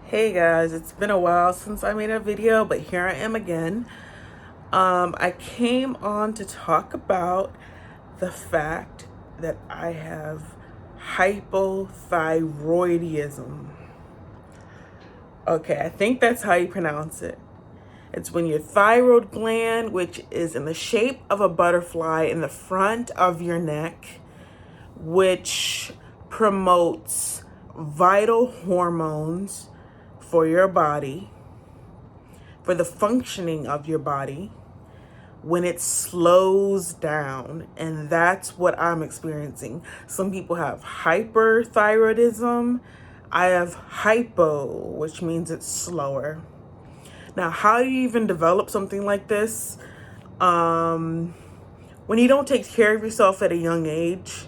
Hey guys, it's been a while since I made a video, but here I am again. I came on to talk about the fact that I have hypothyroidism. Okay, I think that's how you pronounce it. It's when your thyroid gland, which is in the shape of a butterfly in the front of your neck, which promotes vital hormones for your body, for the functioning of your body, when it slows down. And that's what I'm experiencing. Some people have hyperthyroidism. I have hypo, which means it's slower. Now, how do you even develop something like this? When you don't take care of yourself at a young age,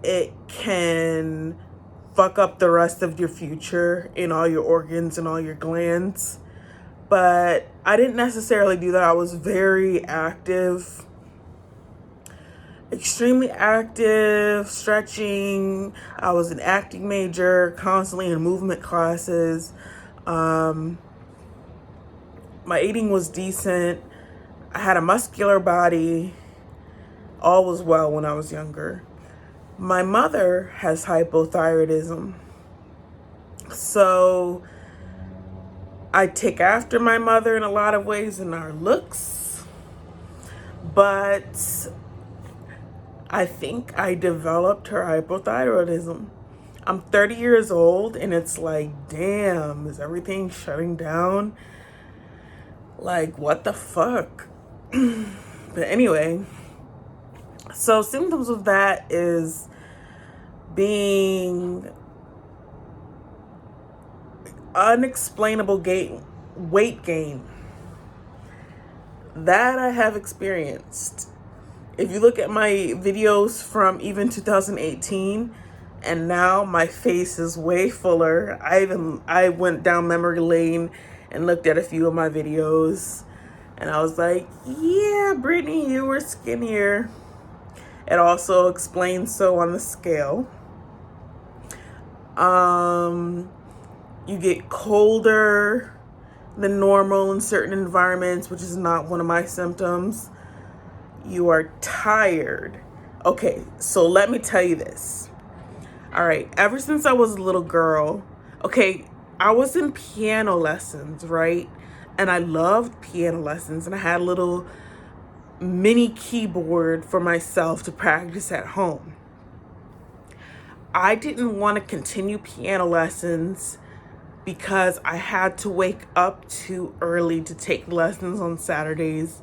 it can fuck up the rest of your future in all your organs and all your glands. But I didn't necessarily do that. I was very active, extremely active, stretching. I was an acting major, constantly in movement classes. My eating was decent. I had a muscular body. All was well when I was younger. My mother has hypothyroidism. So I take after my mother in a lot of ways in our looks, but I think I developed her hypothyroidism. I'm 30 years old and it's like, damn, is everything shutting down? Like, what the fuck? But anyway, so symptoms of that is being unexplainable weight gain. That I have experienced. If you look at my videos from even 2018 and now, my face is way fuller. I went down memory lane and looked at a few of my videos and I was like, yeah, Brittany, you were skinnier. It also explains so on the scale. You get colder than normal in certain environments, which is not one of my symptoms. You are tired. Okay, so let me tell you this. All right, ever since I was a little girl, okay, I was in piano lessons, right? And I loved piano lessons, and I had a little mini keyboard for myself to practice at home. I didn't want to continue piano lessons because I had to wake up too early to take lessons on Saturdays.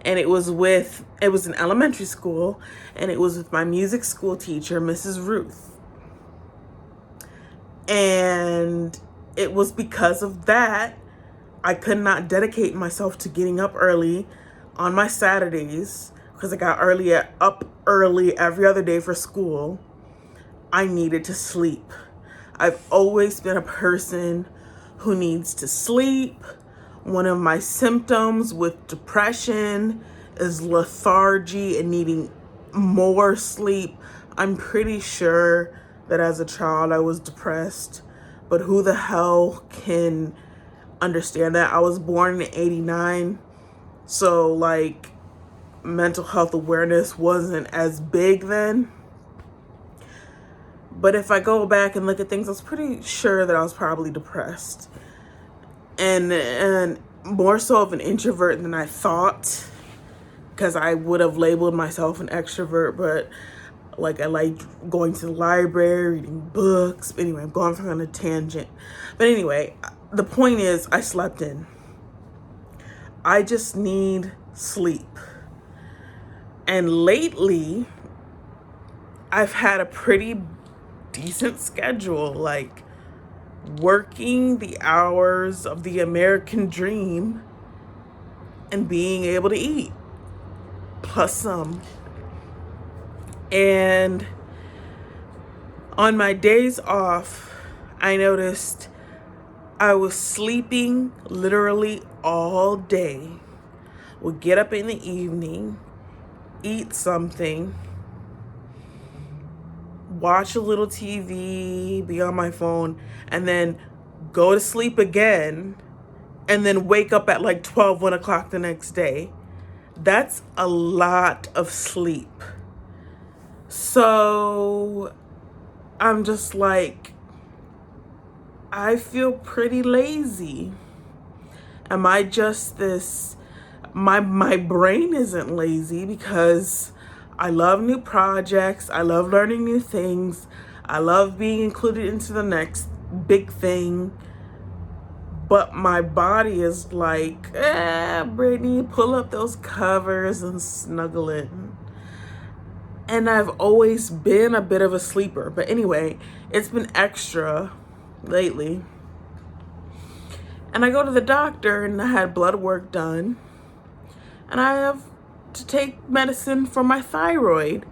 And it was in elementary school, and it was with my music school teacher, Mrs. Ruth. And it was because of that, I could not dedicate myself to getting up early on my Saturdays because I got up early every other day for school. I needed to sleep. I've always been a person who needs to sleep. One of my symptoms with depression is lethargy and needing more sleep. I'm pretty sure that as a child I was depressed, but who the hell can understand that? I was born in '89, so like mental health awareness wasn't as big then. But if I go back and look at things, I was pretty sure that I was probably depressed. And more so of an introvert than I thought, because I would have labeled myself an extrovert, but like I like going to the library, reading books. But anyway, I'm going on a tangent. But anyway, the point is I slept in. I just need sleep. And lately, I've had a pretty decent schedule, like working the hours of the American dream and being able to eat, plus some. And on my days off, I noticed I was sleeping literally all day. Would get up in the evening, eat something, watch a little TV, be on my phone, and then go to sleep again, and then wake up at like 12, 1 o'clock the next day. That's a lot of sleep. So I'm just like, I feel pretty lazy. Am I just this? My brain isn't lazy because I love new projects. I love learning new things. I love being included into the next big thing. But my body is like, Brittany, pull up those covers and snuggle in. And I've always been a bit of a sleeper. But anyway, it's been extra lately. And I go to the doctor and I had blood work done. And I have to take medicine for my thyroid.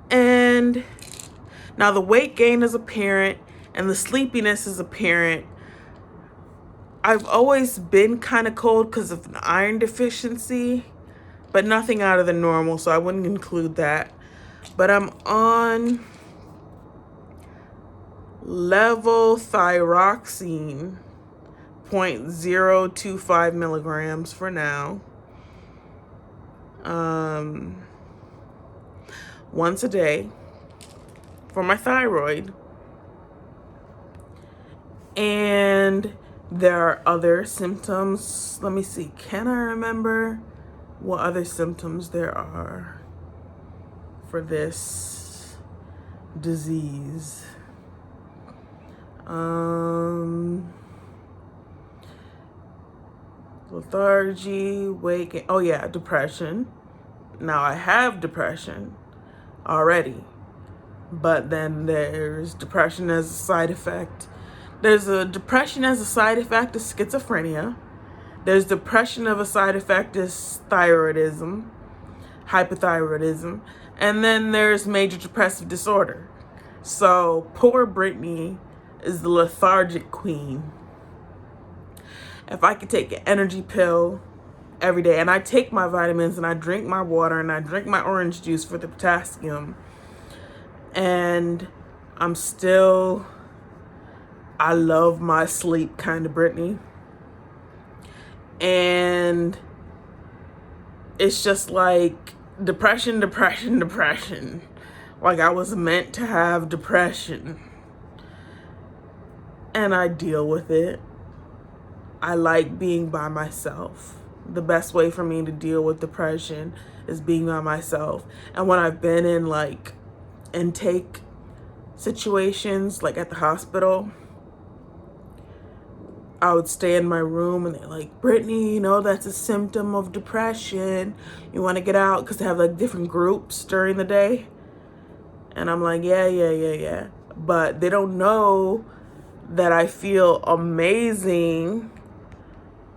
And now the weight gain is apparent and the sleepiness is apparent. I've always been kind of cold because of an iron deficiency, but nothing out of the normal, so I wouldn't include that. But I'm on levothyroxine, 0.025 milligrams for now. Once a day for my thyroid. And there are other symptoms. Let me see. Can I remember what other symptoms there are for this disease? Lethargy, weight gain. Oh yeah, depression. Now I have depression already, but then there's depression as a side effect. There's a depression as a side effect of schizophrenia. There's depression of a side effect is thyroidism, hypothyroidism, and then there's major depressive disorder. So poor Brittany is the lethargic queen. If I could take an energy pill every day, and I take my vitamins and I drink my water and I drink my orange juice for the potassium, and I'm still, I love my sleep kind of Brittany. And it's just like depression. Like I was meant to have depression. And I deal with it. I like being by myself. The best way for me to deal with depression is being by myself. And when I've been in like intake situations, like at the hospital, I would stay in my room and they're like, Brittany, you know, that's a symptom of depression. You want to get out? Because they have like different groups during the day. And I'm like, yeah. But they don't know that I feel amazing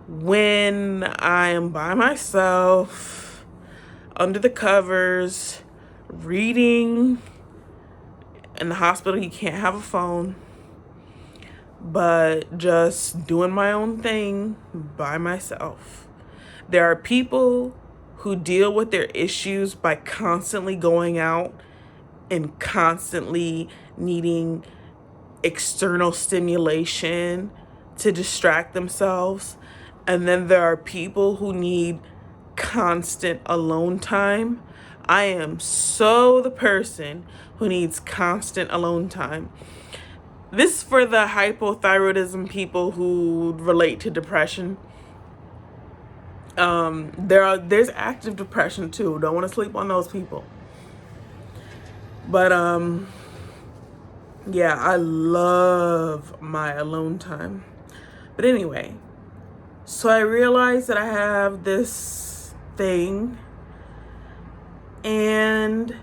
when I am by myself, under the covers, reading. In the hospital, you can't have a phone. But just doing my own thing by myself. There are people who deal with their issues by constantly going out and constantly needing external stimulation to distract themselves. And then there are people who need constant alone time. I am so the person who needs constant alone time. This is for the hypothyroidism people who relate to depression. There's active depression too. Don't want to sleep on those people. But yeah, I love my alone time. But anyway, so I realized that I have this thing and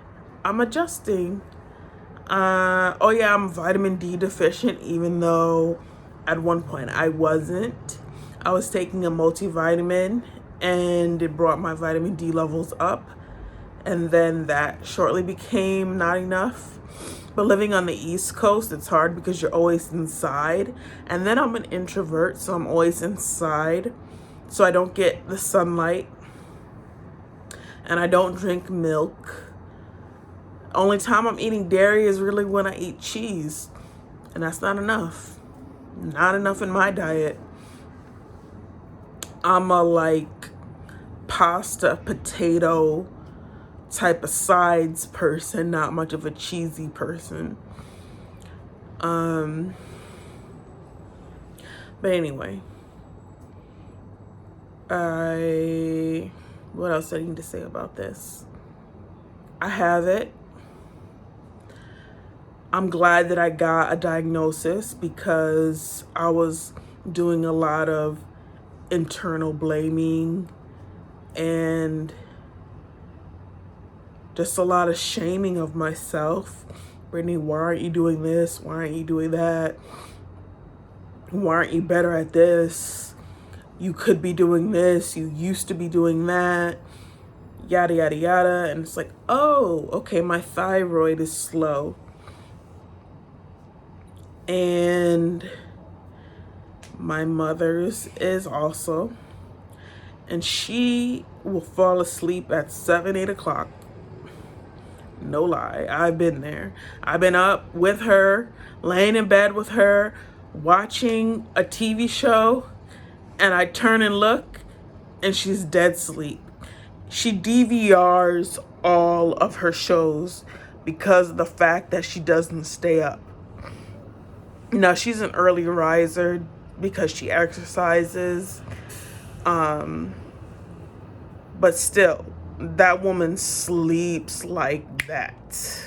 I'm adjusting. I'm vitamin D deficient, even though at one point I wasn't. I was taking a multivitamin and it brought my vitamin D levels up. And then that shortly became not enough. But living on the East Coast, it's hard because you're always inside. And then I'm an introvert, so I'm always inside. So I don't get the sunlight. And I don't drink milk. Only time I'm eating dairy is really when I eat cheese. And that's not enough. Not enough in my diet. I'm a like pasta, potato type of sides person, not much of a cheesy person. But anyway, what else do I need to say about this? I have it. I'm glad that I got a diagnosis because I was doing a lot of internal blaming and just a lot of shaming of myself. Brittany, why aren't you doing this? Why aren't you doing that? Why aren't you better at this? You could be doing this. You used to be doing that. Yada, yada, yada. And it's like, oh, okay, my thyroid is slow. And my mother's is also. And she will fall asleep at 7, 8 o'clock. No lie, I've been there. I've been up with her, laying in bed with her, watching a TV show, and I turn and look, and she's dead asleep. She DVRs all of her shows because of the fact that she doesn't stay up. Now, she's an early riser because she exercises, but still, that woman sleeps like that.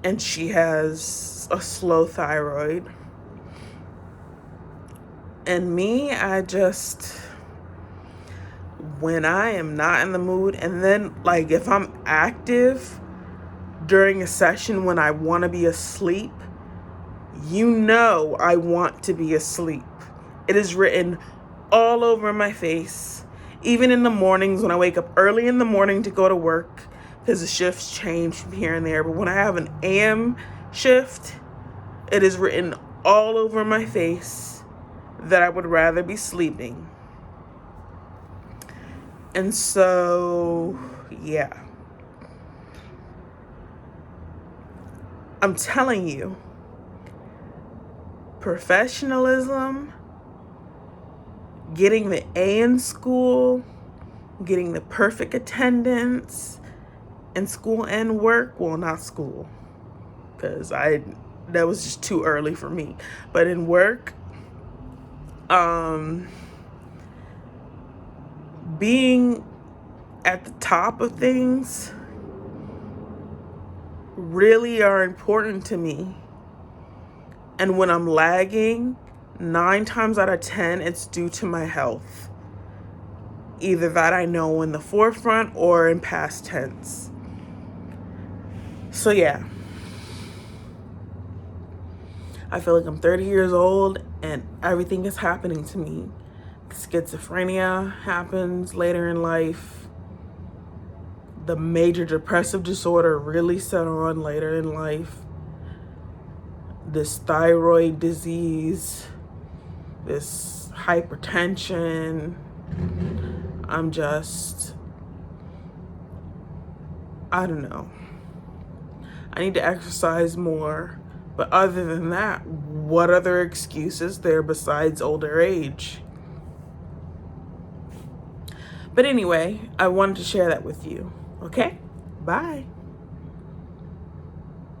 And she has a slow thyroid. And me, when I am not in the mood, and then like if I'm active during a session when I want to be asleep, I want to be asleep. It is written all over my face. Even in the mornings when I wake up early in the morning to go to work, because the shifts change from here and there. But when I have an AM shift, it is written all over my face that I would rather be sleeping. And so, yeah. I'm telling you, professionalism, getting the A in school, getting the perfect attendance in school and work. Well, not school, because that was just too early for me. But in work, being at the top of things really are important to me. And when I'm lagging, 9 times out of 10, it's due to my health. Either that I know in the forefront or in past tense. So yeah. I feel like I'm 30 years old and everything is happening to me. Schizophrenia happens later in life. The major depressive disorder really set on later in life. This thyroid disease, this hypertension. I don't know. I need to exercise more. But other than that, what other excuses there besides older age? But anyway, I wanted to share that with you. Okay? Bye.